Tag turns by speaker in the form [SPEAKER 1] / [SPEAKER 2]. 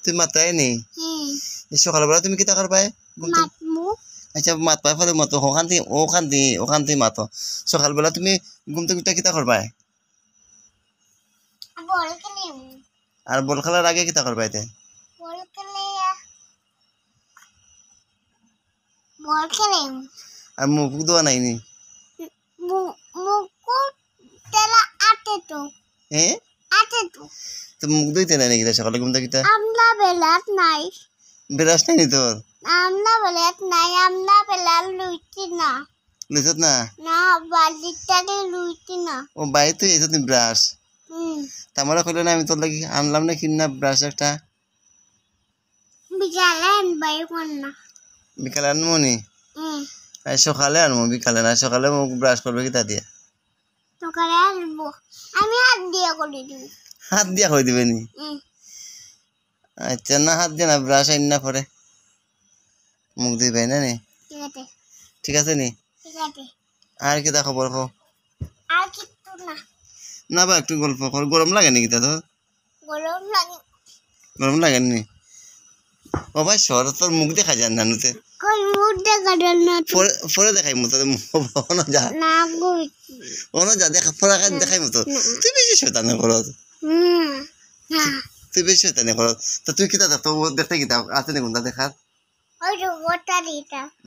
[SPEAKER 1] তুই মাত্রাই নেই
[SPEAKER 2] হুম
[SPEAKER 1] সকালবেলা তুমি কিতা করবা
[SPEAKER 2] মাতমু
[SPEAKER 1] আচ্ছা মাত পাই ফলে মতো ওখান থেকে মাতো সকালবেলা তুমি ঘুম থেকে উঠে কিতা করবা
[SPEAKER 2] বল খেলিম
[SPEAKER 1] আর বল খেলার আগে কিতা করবা এতে
[SPEAKER 2] বল খেলিম
[SPEAKER 1] আর মুখ ধোয়া নাই নি
[SPEAKER 2] মুকু তেলা আতে তো
[SPEAKER 1] হ্যাঁ
[SPEAKER 2] তো
[SPEAKER 1] তো মুখ ধুইতে নাই নাকি সকালে ঘুম থেকে
[SPEAKER 2] আমরা বেলাত নাই
[SPEAKER 1] বেরাস নাই নি তোর
[SPEAKER 2] আমরা বেলাত নাই আমরা বেলাল লুইছি না
[SPEAKER 1] লিখত না
[SPEAKER 2] না বালিটারে লুইছি না
[SPEAKER 1] ও বাইরে তুই এসে তুমি ব্রাশ
[SPEAKER 2] হুম
[SPEAKER 1] তামারা কইলে না আমি তোর লাগি আনলাম না কিনা ব্রাশ একটা
[SPEAKER 2] বিকালে আনবাই কোন না
[SPEAKER 1] বিকালে আনবো নি
[SPEAKER 2] হুম
[SPEAKER 1] আর সকালে আনবো বিকালে না সকালে মুখ ব্রাশ করবে কি তা দিয়া
[SPEAKER 2] সকালে আসবো আমি হাত দিয়ে করে দিব
[SPEAKER 1] হাত দিয়া হয়ে দিবে নি
[SPEAKER 2] হুম
[SPEAKER 1] আচ্ছা না হাত দিয়ে না ব্রাশ আইন না পরে মুখ দিবে না নি ঠিক আছে নি
[SPEAKER 2] ঠিক আছে
[SPEAKER 1] আর কি তা খবর কো
[SPEAKER 2] আর কিছু না
[SPEAKER 1] না বা একটু গল্প কর গরম লাগে নাকি তা তোর
[SPEAKER 2] গরম লাগে
[SPEAKER 1] গরম লাগে নি ও ভাই শহর তোর মুখ দেখা যায় না নুতে
[SPEAKER 2] কই মুখ দেখা দেন না
[SPEAKER 1] পরে দেখাই মতো অনো যা
[SPEAKER 2] না গুই
[SPEAKER 1] অনো যা দেখা পরে দেখাই মতো তুই বেশি শয়তানি করো
[SPEAKER 2] হুম না
[SPEAKER 1] তুই বেশি শয়তানি করো তো তুই কিতা তো দেখতে কিতা আছে নি কোনটা দেখার
[SPEAKER 2] ওই তো গোটা দিটা